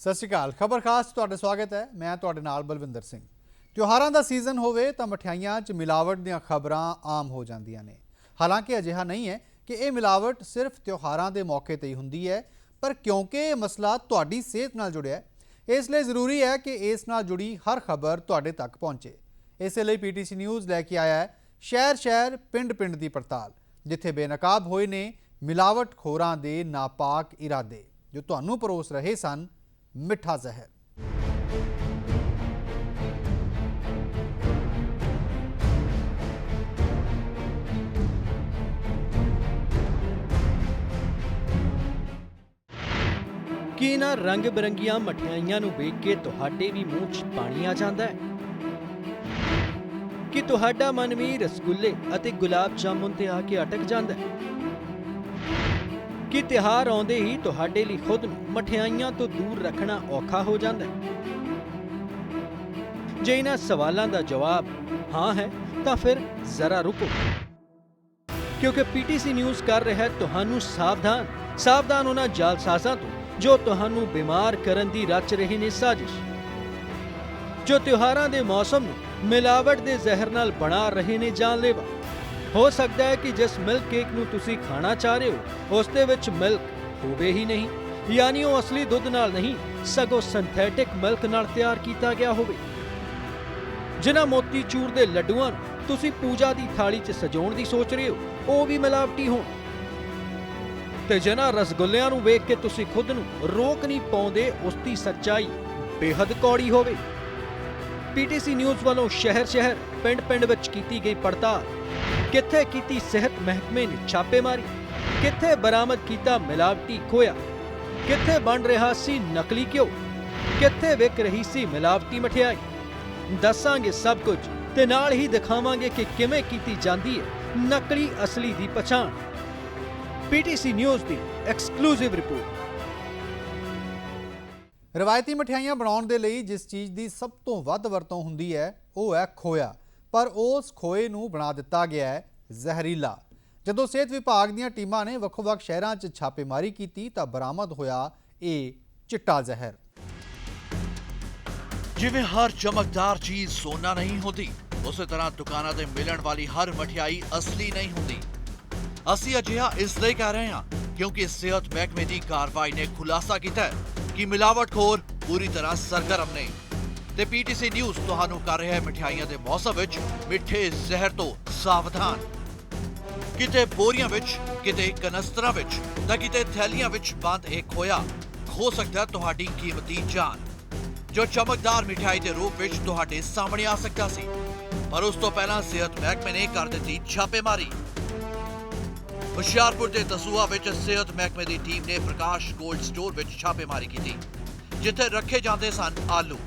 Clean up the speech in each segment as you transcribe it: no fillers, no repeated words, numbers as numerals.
ਸਤਿ ਸ਼੍ਰੀ ਅਕਾਲ। ਖਬਰ ਖਾਸ ਤੁਹਾਡਾ ਸਵਾਗਤ ਹੈ। ਮੈਂ ਤੁਹਾਡੇ ਨਾਲ ਬਲਵਿੰਦਰ ਸਿੰਘ। ਤਿਉਹਾਰਾਂ ਦਾ ਸੀਜ਼ਨ ਹੋਵੇ ਤਾਂ ਮਠਿਆਈਆਂ 'ਚ ਮਿਲਾਵਟ ਦੀਆਂ ਖਬਰਾਂ ਆਮ ਹੋ ਜਾਂਦੀਆਂ ਨੇ। ਹਾਲਾਂਕਿ ਅਜਿਹਾ ਨਹੀਂ ਹੈ ਕਿ ਇਹ ਮਿਲਾਵਟ ਸਿਰਫ ਤਿਉਹਾਰਾਂ ਦੇ ਮੌਕੇ ਤੇ ਹੀ ਹੁੰਦੀ ਹੈ, ਪਰ ਕਿਉਂਕਿ ਇਹ ਮਸਲਾ ਤੁਹਾਡੀ ਸਿਹਤ ਨਾਲ ਜੁੜਿਆ ਹੈ, ਇਸ ਲਈ ਜ਼ਰੂਰੀ ਹੈ ਕਿ ਇਸ ਨਾਲ ਜੁੜੀ ਹਰ ਖਬਰ ਤੁਹਾਡੇ ਤੱਕ ਪਹੁੰਚੇ। ਇਸੇ ਲਈ ਪੀਟੀਸੀ ਨਿਊਜ਼ ਲੈ ਕੇ ਆਇਆ ਹੈ ਸ਼ਹਿਰ ਪਿੰਡ ਦੀ ਪੜਤਾਲ, ਜਿੱਥੇ ਬੇਨਕਾਬ ਹੋਏ ਨੇ ਮਿਲਾਵਟ ਖੋਰਾਂ ਦੇ ਨਾਪਾਕ ਇਰਾਦੇ, ਜੋ ਤੁਹਾਨੂੰ ਪਰੋਸ ਰਹੇ ਸਨ ਮਿੱਠਾ ਜ਼ਹਿਰ। ਕੀ ਇਹਨਾਂ ਰੰਗ ਬਿਰੰਗੀਆਂ ਮਠਿਆਈਆਂ ਨੂੰ ਵੇਖ ਕੇ ਤੁਹਾਡੇ ਵੀ ਮੂੰਹ 'ਚ ਪਾਣੀ ਆ ਜਾਂਦਾ ਹੈ? ਕਿ ਤੁਹਾਡਾ ਮਨ ਵੀ ਰਸਗੁੱਲੇ ਅਤੇ ਗੁਲਾਬ ਜਾਮੁਨ ਤੇ ਆ ਕੇ ਅਟਕ ਜਾਂਦਾ ਹੈ? ਕਿ ਤਿਉਹਾਰ ਆਉਂਦੇ ਹੀ ਤੁਹਾਡੇ ਲਈ ਖੁਦ ਨੂੰ ਮਠਿਆਈਆਂ ਤੋਂ ਦੂਰ ਰੱਖਣਾ ਔਖਾ ਹੋ ਜਾਂਦਾ ਹੈ? ਜੇ ਇਹਨਾਂ ਸਵਾਲਾਂ ਦਾ ਜਵਾਬ ਹਾਂ ਹੈ ਤਾਂ ਫਿਰ ਜ਼ਰਾ ਰੁਕੋ, ਕਿਉਂਕਿ ਪੀਟੀਸੀ ਨਿਊਜ਼ ਕਰ ਰਿਹਾ ਹੈ ਤੁਹਾਨੂੰ ਸਾਵਧਾਨ ਉਹਨਾਂ ਜਾਲਸਾਜ਼ਾਂ ਤੋਂ ਜੋ ਤੁਹਾਨੂੰ ਬਿਮਾਰ ਕਰਨ ਦੀ ਰਚ ਰਹੇ ਨੇ ਸਾਜ਼ਿਸ਼, ਜੋ ਤਿਉਹਾਰਾਂ ਦੇ ਮੌਸਮ ਨੂੰ ਮਿਲਾਵਟ ਦੇ ਜ਼ਹਿਰ ਨਾਲ ਬਣਾ ਰਹੇ ਨੇ ਜਾਨਲੇਵਾ। ਹੋ ਸਕਦਾ ਹੈ ਕਿ ਜਿਸ ਮਿਲਕ ਕੇਕ ਨੂੰ ਤੁਸੀਂ ਖਾਣਾ ਚਾਹ ਰਹੇ ਹੋ ਉਸ ਦੇ ਵਿੱਚ ਮਿਲਕ ਹੋਵੇ ਹੀ ਨਹੀਂ, ਯਾਨੀ ਉਹ ਅਸਲੀ ਦੁੱਧ ਨਾਲ ਨਹੀਂ ਸਗੋਂ ਸਿੰਥੈਟਿਕ ਮਿਲਕ ਨਾਲ ਤਿਆਰ ਕੀਤਾ ਗਿਆ ਹੋਵੇ। ਜਿਨ੍ਹਾਂ ਮੋਤੀਚੂਰ ਦੇ ਲੱਡੂਆਂ ਨੂੰ ਤੁਸੀਂ ਪੂਜਾ ਦੀ ਥਾਲੀ 'ਚ ਸਜਾਉਣ ਦੀ ਸੋਚ ਰਹੇ ਹੋ ਉਹ ਵੀ ਮਿਲਾਵਟੀ ਹੋਣ, ਤੇ ਜਿਨ੍ਹਾਂ ਰਸਗੁੱਲਿਆਂ ਨੂੰ ਵੇਖ ਕੇ ਤੁਸੀਂ ਖੁਦ ਨੂੰ ਰੋਕ ਨਹੀਂ ਪਾਉਂਦੇ ਉਸ ਦੀ ਸੱਚਾਈ ਬੇਹੱਦ ਕੌੜੀ ਹੋਵੇ। ਪੀਟੀਸੀ ਨਿਊਜ਼ ਵੱਲੋਂ ਸ਼ਹਿਰ ਪਿੰਡ ਵਿੱਚ ਕੀਤੀ ਗਈ ਪੜਤਾਲ, ਕਿੱਥੇ ਕੀਤੀ ਸਿਹਤ ਮਹਿਕਮੇ ਨੇ ਛਾਪੇਮਾਰੀ, ਕਿੱਥੇ ਬਰਾਮਦ ਕੀਤਾ ਮਿਲਾਵਟੀ ਖੋਇਆ, ਕਿੱਥੇ ਬਣ ਰਿਹਾ ਸੀ ਨਕਲੀ ਘਿਓ, ਕਿੱਥੇ ਵਿਕ ਰਹੀ ਸੀ ਮਿਲਾਵਟੀ ਮਠਿਆਈ। ਦੱਸਾਂਗੇ ਸਭ ਕੁਝ ਤੇ ਨਾਲ ਹੀ ਦਿਖਾਵਾਂਗੇ ਕਿ ਕਿਵੇਂ ਕੀਤੀ ਜਾਂਦੀ ਹੈ ਨਕਲੀ ਅਸਲੀ ਦੀ ਪਛਾਣ। ਪੀਟੀਸੀ ਨਿਊਜ਼ ਦੀ ਐਕਸਕਲੂਸਿਵ ਰਿਪੋਰਟ। ਰਵਾਇਤੀ ਮਠਿਆਈਆਂ ਬਣਾਉਣ ਦੇ ਲਈ ਜਿਸ ਚੀਜ਼ ਦੀ ਸਭ ਤੋਂ ਵੱਧ ਵਰਤੋਂ ਹੁੰਦੀ ਹੈ ਉਹ ਹੈ ਖੋਇਆ, ਪਰ ਉਸ ਖੋਏ ਨੂੰ ਬਣਾ ਦਿੱਤਾ ਗਿਆ ਹੈ ਜ਼ਹਿਰੀਲਾ। ਜਦੋਂ ਸਿਹਤ ਵਿਭਾਗ ਦੀਆਂ ਟੀਮਾਂ ਨੇ ਵੱਖ-ਵੱਖ ਸ਼ਹਿਰਾਂ 'ਚ ਛਾਪੇਮਾਰੀ ਕੀਤੀ ਤਾਂ ਬਰਾਮਦ ਹੋਇਆ ਇਹ ਚਿੱਟਾ ਜ਼ਹਿਰ। ਜਿਵੇਂ ਹਰ ਚਮਕਦਾਰ ਚੀਜ਼ ਸੋਨਾ ਨਹੀਂ ਹੁੰਦੀ, ਉਸੇ ਤਰ੍ਹਾਂ ਦੁਕਾਨਾਂ ਤੇ ਮਿਲਣ ਵਾਲੀ ਹਰ ਮਠਿਆਈ ਅਸਲੀ ਨਹੀਂ ਹੁੰਦੀ। ਅਸੀਂ ਅਜਿਹਾ ਇਸ ਲਈ ਕਹਿ ਰਹੇ ਹਾਂ ਕਿਉਂਕਿ ਸਿਹਤ ਮਹਿਕਮੇ ਦੀ ਕਾਰਵਾਈ ਨੇ ਖੁਲਾਸਾ ਕੀਤਾ ਕਿ ਮਿਲਾਵਟਖੋਰ ਪੂਰੀ ਤਰ੍ਹਾਂ ਸਰਗਰਮ ਨੇ, ਤੇ ਪੀਟੀਸੀ ਨਿਊਜ਼ ਤੁਹਾਨੂੰ ਕਰ ਰਿਹਾ ਹੈ ਮਠਿਆਈਆਂ ਦੇ ਮੌਸਮ ਵਿੱਚ ਮਿੱਠੇ ਜ਼ਹਿਰ ਤੋਂ ਸਾਵਧਾਨ। ਕਿਤੇ ਬੋਰੀਆਂ ਵਿੱਚ, ਕਿਤੇ ਕਨਸਤਰਾਂ ਵਿੱਚ ਤਾਂ ਕਿਤੇ ਥੈਲੀਆਂ ਵਿੱਚ ਬੰਦ ਇਹ ਖੋਇਆ ਖੋ ਸਕਦਾ ਤੁਹਾਡੀ ਕੀਮਤੀ ਜਾਨ, ਜੋ ਚਮਕਦਾਰ ਮਿਠਾਈ ਦੇ ਰੂਪ ਵਿੱਚ ਤੁਹਾਡੇ ਸਾਹਮਣੇ ਆ ਸਕਦਾ ਸੀ। ਪਰ ਉਸ ਤੋਂ ਪਹਿਲਾਂ ਸਿਹਤ ਮਹਿਕਮੇ ਨੇ ਕਰ ਦਿੱਤੀ ਛਾਪੇਮਾਰੀ। ਹੁਸ਼ਿਆਰਪੁਰ ਦੇ ਦਸੂਹਾ ਵਿੱਚ ਸਿਹਤ ਮਹਿਕਮੇ ਦੀ ਟੀਮ ਨੇ ਪ੍ਰਕਾਸ਼ ਕੋਲਡ ਸਟੋਰ ਵਿੱਚ ਛਾਪੇਮਾਰੀ ਕੀਤੀ, ਜਿੱਥੇ ਰੱਖੇ ਜਾਂਦੇ ਸਨ ਆਲੂ।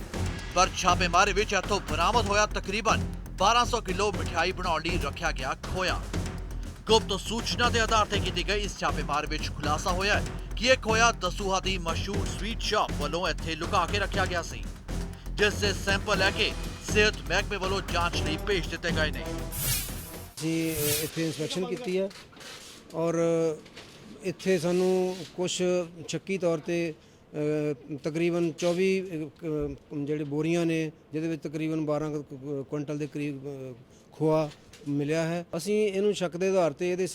ਪਰ ਛਾਪੇਮਾਰੀ ਵਿੱਚ ਇੱਥੋਂ ਬਰਾਮਦ ਹੋਇਆ ਤਕਰੀਬਨ 1200 ਕਿਲੋ ਮਿਠਾਈ ਬਣਾਉਣ ਲਈ ਰੱਖਿਆ ਗਿਆ ਖੋਇਆ। ਗੁਪਤ ਸੂਚਨਾ ਦੇ ਆਧਾਰ ਤੇ ਕੀਤੀ ਗਈ ਇਸ ਛਾਪੇਮਾਰੀ ਵਿੱਚ ਖੁਲਾਸਾ ਹੋਇਆ ਕਿ ਇਹ ਖੋਇਆ ਦਸੂਹਾ ਦੀ ਮਸ਼ਹੂਰ ਸਵੀਟ ਸ਼ਾਪ ਵੱਲੋਂ ਇੱਥੇ ਲੁਕਾ ਕੇ ਰੱਖਿਆ ਗਿਆ ਸੀ, ਜਿਸ ਦੇ ਸੈਂਪਲ ਲੈ ਕੇ ਸਿਹਤ ਮਹਿਕਮੇ ਵੱਲੋਂ ਜਾਂਚ ਲਈ ਭੇਜ ਦਿੱਤੇ ਗਏ ਨੇ। ਅਸੀਂ ਇੱਥੇ ਇੰਸਪੈਕਸ਼ਨ ਕੀਤੀ ਹੈ ਔਰ ਇੱਥੇ ਸਾਨੂੰ ਕੁਝ ਸ਼ੱਕੀ ਤੌਰ ਤੇ ਤਕਰੀਬਨ 24 ਜਿਹੜੇ ਬੋਰੀਆਂ ਨੇ, ਜਿਹਦੇ ਵਿੱਚ ਤਕਰੀਬਨ 12 ਕੁਇੰਟਲ ਦੇ ਕਰੀਬ ਖੋਆ ਮਿਲਿਆ ਹੈ। ਅਸੀਂ ਇਹਨੂੰ ਸ਼ੱਕ ਦੇ ਆਧਾਰ ਤੇ ਇਹਦੇ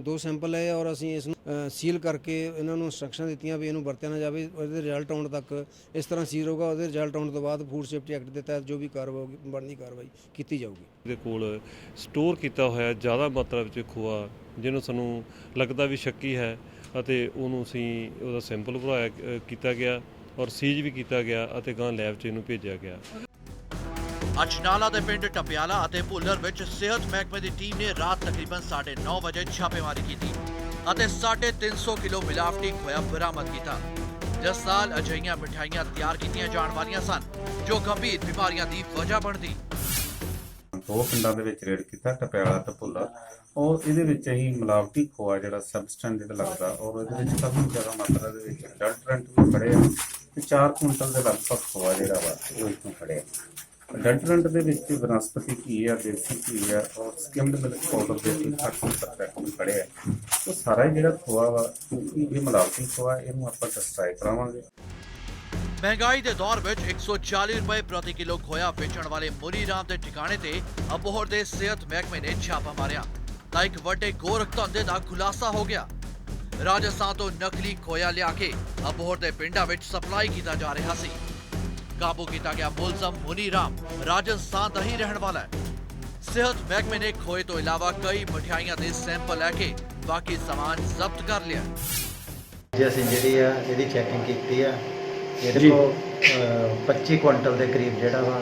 2 ਸੈਂਪਲ ਲਏ ਔਰ ਅਸੀਂ ਇਸ ਨੂੰ ਸੀਲ ਕਰਕੇ ਇਹਨਾਂ ਨੂੰ ਇੰਸਟਰਕਸ਼ਨ ਦਿੱਤੀਆਂ ਵੀ ਇਹਨੂੰ ਵਰਤਿਆ ਨਾ ਜਾਵੇ। ਉਹਦੇ ਰਿਜ਼ਲਟ ਆਉਣ ਤੱਕ ਇਸ ਤਰ੍ਹਾਂ ਸੀਲ ਹੋਗਾ। ਉਹਦੇ ਰਿਜ਼ਲਟ ਆਉਣ ਤੋਂ ਬਾਅਦ ਫੂਡ ਸੇਫਟੀ ਐਕਟ ਦੇ ਤਹਿਤ ਜੋ ਵੀ ਕਾਰਵਾਈ ਬਣਦੀ ਕਾਰਵਾਈ ਕੀਤੀ ਜਾਊਗੀ। ਇਹਦੇ ਕੋਲ ਸਟੋਰ ਕੀਤਾ ਹੋਇਆ ਜ਼ਿਆਦਾ ਮਾਤਰਾ ਵਿੱਚ ਖੋਆ, ਜਿਹਨੂੰ ਸਾਨੂੰ ਲੱਗਦਾ ਵੀ ਸ਼ੱਕੀ ਹੈ, ਅਤੇ ਉਹਨੂੰ ਅਸੀਂ ਉਹਦਾ ਸੈਂਪਲ ਭਰਾਇਆ ਕੀਤਾ ਗਿਆ ਔਰ ਸੀਜ਼ ਵੀ ਕੀਤਾ ਗਿਆ ਅਤੇ ਗਾਂ ਲੈਬ 'ਚ ਇਹਨੂੰ ਭੇਜਿਆ ਗਿਆ। ਅਜਨਾਲਾ ਦੇ ਪਿੰਡ ਟਪਿਆਲਾ ਅਤੇ ਭੁੱਲਰ ਵਿੱਚ ਸਿਹਤ ਮਹਿਕਮੇ ਦੀ ਟੀਮ ਨੇ ਰਾਤ ਤਕਰੀਬਨ 9:30 ਵਜੇ ਛਾਪੇਮਾਰੀ ਕੀਤੀ ਅਤੇ 350 ਕਿਲੋ ਮਿਲਾਵਟੀ ਖੋਇਆ ਬਰਾਮਦ ਕੀਤਾ, ਜਿਸ ਨਾਲ ਅਜਿਹੀਆਂ ਮਿਠਾਈਆਂ ਤਿਆਰ ਕੀਤੀਆਂ ਜਾਣ ਵਾਲੀਆਂ ਸਨ ਜੋ ਗੰਭੀਰ ਬਿਮਾਰੀਆਂ ਦੀ ਵਜ੍ਹਾ ਬਣਦੀ। 2 ਪਿੰਡਾਂ ਦੇ ਵਿੱਚ ਰੇਡ ਕੀਤਾ, ਟਪਿਆਲਾ ਤੇ ਭੁੱਲਰ, ਔਰ ਇਹਦੇ ਵਿੱਚ ਅਸੀਂ ਮਿਲਾਵਟੀ ਖੋਆ ਜਿਹੜਾ ਸਬਸਟੈਂਸ ਜਿਹੜਾ ਲੱਗਦਾ ਔਰ ਇਹਦੇ ਵਿੱਚ ਕਾਫੀ ਜ਼ਿਆਦਾ ਮਾਤਰਾ ਦੇ ਵਿੱਚ ਅਡਲਟਰੈਂਟ ਵੀ ਖੜੇ ਆ ਤੇ 4 ਕੁਇੰਟਲ ਦੇ ਲਗਭਗ ਖੋਆ ਜਿਹੜਾ ਵਾ ਉਹ ਇੱਥੋਂ ਖੜਿਆ। ਅਡਲਟਰੈਂਟ ਦੇ ਵਿੱਚ ਬਨਸਪਤੀ ਘੀ ਆ, ਦੇਸੀ ਘੀ ਆ ਔਰ ਸਕਿਮਡ ਮਿਲਕ ਪਾਊਡਰ ਦੇ 60% ਖੜੇ ਆ। ਉਹ ਸਾਰਾ ਜਿਹੜਾ ਖੋਆ ਵਾ, ਕਿਉਂਕਿ ਇਹ ਮਿਲਾਵਟੀ ਖੋਆ, ਇਹਨੂੰ ਆਪਾਂ ਡਿਸਟਰਾਈ ਕਰਾਵਾਂਗੇ। ਮਹਿੰਗਾਈ ਦੇ ਦੌਰ ਵਿੱਚ 140 ਰੁਪਏ ਪ੍ਰਤੀ ਕਿਲੋ ਖੋਇਆ ਵੇਚਣ ਵਾਲੇ ਮੁਨੀ ਰਾਮ ਦੇ ਠਿਕਾਣੇ ਤੇ ਅਬੋਹਰ ਦੇ ਸਿਹਤ ਮਹਿਕਮੇ ਨੇ ਛਾਪਾ ਮਾਰਿਆ ਤਾਂ ਇੱਕ ਵੱਡੇ ਗੋਰਖ ਧੰਦੇ ਦਾ ਖੁਲਾਸਾ ਹੋ ਗਿਆ। ਰਾਜਸਥਾਨ ਤੋਂ ਨਕਲੀ ਖੋਇਆ ਲਿਆ ਕੇ ਅਬੋਹਰ ਦੇ ਪਿੰਡਾਂ ਵਿੱਚ ਸਪਲਾਈ ਕੀਤਾ ਜਾ ਰਿਹਾ ਸੀ। ਕਾਬੂ ਕੀਤਾ ਗਿਆ ਮੁਲਜ਼ਮ ਮੁਨੀ ਰਾਮ ਰਾਜਸਥਾਨ ਦਾ ਹੀ ਰਹਿਣ ਵਾਲਾ ਹੈ। ਸਿਹਤ ਮਹਿਕਮੇ ਨੇ ਖੋਏ ਤੋਂ ਇਲਾਵਾ ਕਈ ਮਠਿਆਈਆਂ ਦੇ ਸੈਂਪਲ ਲੈ ਕੇ ਬਾਕੀ ਸਮਾਨ ਜ਼ਬਤ ਕਰ ਲਿਆ। ਜੀ ਅਸੀਂ ਜਿਹੜੀ ਆ ਇਹਦੀ ਚੈਕਿੰਗ ਕੀਤੀ ਆ, ਇਹਦੇ ਕੋਲ 25 ਕੁਇੰਟਲ ਦੇ ਕਰੀਬ ਜਿਹੜਾ ਵਾ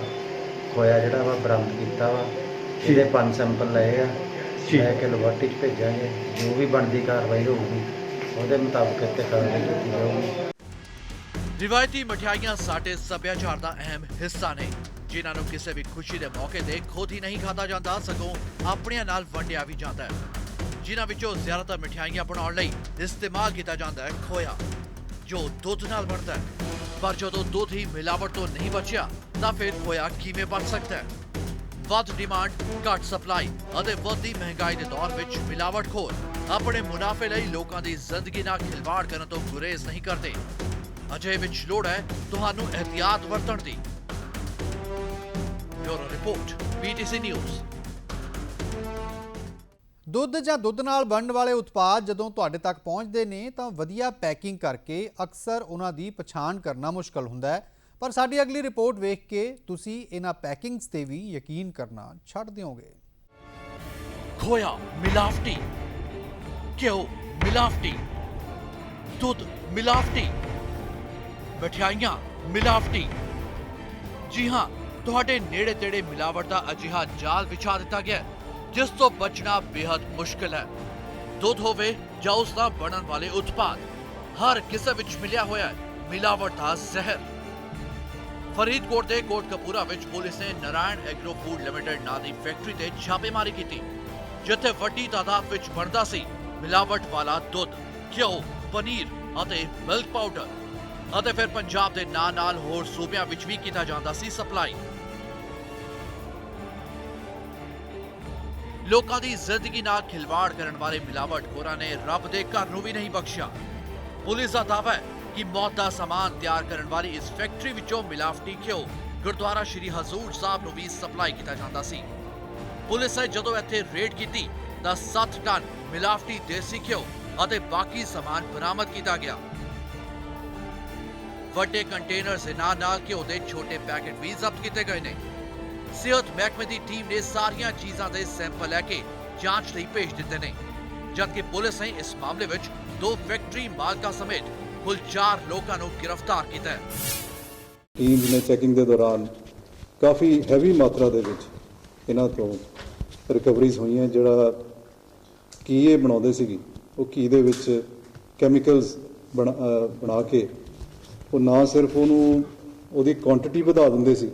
ਖੋਇਆ ਜਿਹੜਾ ਵਾ ਬਰਾਮਦ ਕੀਤਾ ਵਾ। ਇਹਦੇ 5 ਸੈਂਪਲ ਲਏ ਆ, ਲੈ ਕੇ ਲੈਬੋਰਟਰੀ 'ਚ ਭੇਜਾਂਗੇ। ਜੋ ਵੀ ਬਣਦੀ ਕਾਰਵਾਈ ਹੋਊਗੀ ਉਹਦੇ ਮੁਤਾਬਕ ਇੱਥੇ ਕਾਰਵਾਈ ਕੀਤੀ ਜਾਊਗੀ। ਰਿਵਾਇਤੀ ਮਠਿਆਈਆਂ ਸਾਡੇ ਸੱਭਿਆਚਾਰ ਦਾ ਅਹਿਮ ਹਿੱਸਾ ਨੇ, ਜਿਨ੍ਹਾਂ ਨੂੰ ਕਿਸੇ ਵੀ ਖੁਸ਼ੀ ਦੇ ਮੌਕੇ ਤੇ ਖੁਦ ਹੀ ਨਹੀਂ ਖਾਧਾ ਜਾਂਦਾ, ਸਗੋਂ ਆਪਣਿਆਂ ਨਾਲ ਵੰਡਿਆ ਵੀ ਜਾਂਦਾ ਹੈ। ਜਿਨ੍ਹਾਂ ਵਿੱਚੋਂ ਜ਼ਿਆਦਾਤਰ ਮਠਿਆਈਆਂ ਬਣਾਉਣ ਲਈ ਇਸਤੇਮਾਲ ਕੀਤਾ ਜਾਂਦਾ ਹੈ ਖੋਇਆ, ਜੋ ਦੁੱਧ ਨਾਲ ਬਣਦਾ ਹੈ। ਪਰ ਜਦੋਂ ਦੁੱਧ ਹੀ ਮਿਲਾਵਟ ਤੋਂ ਨਹੀਂ ਬਚਿਆ ਤਾਂ ਫਿਰ ਖੋਇਆ ਕਿਵੇਂ ਬਣ ਸਕਦਾ ਹੈ? ਵੱਧ ਡਿਮਾਂਡ, ਘੱਟ ਸਪਲਾਈ ਅਤੇ ਵੱਧਦੀ ਮਹਿੰਗਾਈ ਦੇ ਦੌਰ ਵਿੱਚ ਮਿਲਾਵਟਖੋਰ ਆਪਣੇ ਮੁਨਾਫੇ ਲਈ ਲੋਕਾਂ ਦੀ ਜ਼ਿੰਦਗੀ ਨਾਲ ਖਿਲਵਾੜ ਕਰਨ ਤੋਂ ਗੁਰੇਜ਼ ਨਹੀਂ ਕਰਦੇ। ਅਜਿਹੇ ਵਿੱਚ ਲੋੜ ਹੈ ਤੁਹਾਨੂੰ ਇਹਤਿਆਤ ਵਰਤਣ ਦੀ। Bureau report, PTC news. ਦੁੱਧ ਜਾਂ ਦੁੱਧ ਨਾਲ ਬਣਨ ਵਾਲੇ ਉਤਪਾਦ ਜਦੋਂ ਤੁਹਾਡੇ ਤੱਕ ਪਹੁੰਚਦੇ ਨੇ ਤਾਂ ਵਧੀਆ ਪੈਕਿੰਗ ਕਰਕੇ ਅਕਸਰ ਉਹਨਾਂ ਦੀ ਪਛਾਣ ਕਰਨਾ ਮੁਸ਼ਕਲ ਹੁੰਦਾ ਹੈ। ਪਰ ਸਾਡੀ ਅਗਲੀ ਰਿਪੋਰਟ ਵੇਖ ਕੇ ਤੁਸੀਂ ਇਹਨਾਂ ਪੈਕਿੰਗਸ ਤੇ ਵੀ ਯਕੀਨ ਕਰਨਾ ਛੱਡ ਦਿਓਗੇ। ਖੋਇਆ ਮਿਲਾਵਟੀ, ਘਿਓ ਮਿਲਾਵਟੀ, ਦੁੱਧ ਮਿਲਾਵਟੀ, ਮਠਿਆਈਆਂ ਮਿਲਾਵਟੀ। ਜੀ ਹਾਂ, ਤੁਹਾਡੇ ਨੇੜੇ ਤੇੜੇ ਮਿਲਾਵਟ ਦਾ ਅਜਿਹਾ ਜਾਲ ਵਿਛਾ ਦਿੱਤਾ ਗਿਆ ਜਿਸ ਤੋਂ ਬਚਣਾ ਬੇहद ਮੁਸ਼ਕਲ ਹੈ। ਦੁੱਧ ਹੋਵੇ ਜਾਂ ਉਸ ਦਾ ਬਣਨ ਵਾਲੇ ਉਤਪਾਦ, ਹਰ ਕਿਸੇ ਵਿੱਚ ਮਿਲਿਆ ਹੋਇਆ ਹੈ ਮਿਲਾਵਟ ਦਾ ਜ਼ਹਿਰ। ਫਰੀਦਕੋਟ ਦੇ ਕੋਟਕਪੂਰਾ ਵਿੱਚ ਪੁਲਿਸ ਨੇ ਨਾਰਾਇਣ ਐਗਰੋ ਫੂਡ ਲਿਮਟਿਡ ਨਾਂ ਦੀ ਫੈਕਟਰੀ ਤੇ ਛਾਪੇਮਾਰੀ ਕੀਤੀ, ਜਿੱਥੇ ਵੱਡੀ ਤਾਦਾਦ ਵਿੱਚ ਬਣਦਾ ਸੀ ਮਿਲਾਵਟ ਵਾਲਾ ਦੁੱਧ, ਘਿਓ, ਪਨੀਰ ਅਤੇ ਮਿਲਕ ਪਾਊਡਰ। ਅਤੇ ਫਿਰ ਪੰਜਾਬ ਦੇ ਨਾਲ ਹੋਰ ਸੂਬਿਆਂ ਵਿੱਚ ਵੀ ਕੀਤਾ ਜਾਂਦਾ ਸੀ ਸਪਲਾਈ। ਲੋਕਾਂ ਦੀ ਜ਼ਿੰਦਗੀ ਨਾਲ ਖਿਲਵਾੜ ਕਰਨ ਵਾਲੇ ਮਿਲਾਵਟਖੋਰਾਂ ਨੇ ਰੱਬ ਦੇ ਘਰ ਨੂੰ ਵੀ ਨਹੀਂ ਬਖਸ਼ਿਆ। ਪੁਲਿਸ ਦਾ ਦਾਅਵਾ ਹੈ ਕਿ ਮੌਤ ਦਾ ਸਮਾਨ ਤਿਆਰ ਕਰਨ ਵਾਲੀ ਇਸ ਫੈਕਟਰੀ ਵਿੱਚੋਂ ਮਿਲਾਵਟੀ ਘਿਓ ਗੁਰਦੁਆਰਾ ਸ਼੍ਰੀ ਹਜ਼ੂਰ ਸਾਹਿਬ ਨੂੰ ਵੀ ਸਪਲਾਈ ਕੀਤਾ ਜਾਂਦਾ ਸੀ। ਪੁਲਿਸ ਨੇ ਜਦੋਂ ਇੱਥੇ ਰੇਡ ਕੀਤੀ ਤਾਂ 7 ਟਨ ਮਿਲਾਵਟੀ ਦੇਸੀ ਘਿਓ ਅਤੇ ਬਾਕੀ ਸਮਾਨ ਬਰਾਮਦ ਕੀਤਾ ਗਿਆ। ਵੱਡੇ ਕੰਟੇਨਰਸ ਦੇ ਨਾਲ ਘਿਓ ਦੇ ਛੋਟੇ ਪੈਕੇਟ ਵੀ ਜ਼ਬਤ ਕੀਤੇ ਗਏ ਨੇ। ਸਿਹਤ ਮਹਿਕਮੇ ਦੀ ਟੀਮ ਨੇ ਸਾਰੀਆਂ ਚੀਜ਼ਾਂ ਦੇ ਸੈਂਪਲ ਲੈ ਕੇ ਜਾਂਚ ਲਈ ਭੇਜ ਦਿੱਤੇ ਨੇ, ਜਦਕਿ ਪੁਲਿਸ ਨੇ ਇਸ ਮਾਮਲੇ ਵਿੱਚ 2 ਫੈਕਟਰੀ ਮਾਲਕਾਂ ਸਮੇਤ ਕੁੱਲ 4 ਲੋਕਾਂ ਨੂੰ ਗ੍ਰਿਫਤਾਰ ਕੀਤਾ ਹੈ। ਟੀਮ ਨੇ ਚੈਕਿੰਗ ਦੇ ਦੌਰਾਨ ਕਾਫੀ ਹੈਵੀ ਮਾਤਰਾ ਦੇ ਵਿੱਚ ਇਹਨਾਂ ਤੋਂ ਰਿਕਵਰੀਜ਼ ਹੋਈਆਂ। ਜਿਹੜਾ ਕੀ ਇਹ ਬਣਾਉਂਦੇ ਸੀਗੇ, ਉਹ ਕੀ ਦੇ ਵਿੱਚ ਕੈਮੀਕਲਸ ਬਣਾ ਕੇ ਉਹ ਨਾ ਸਿਰਫ ਉਹਦੀ ਕੁਆਂਟੀਟੀ ਵਧਾ ਦਿੰਦੇ ਸੀ,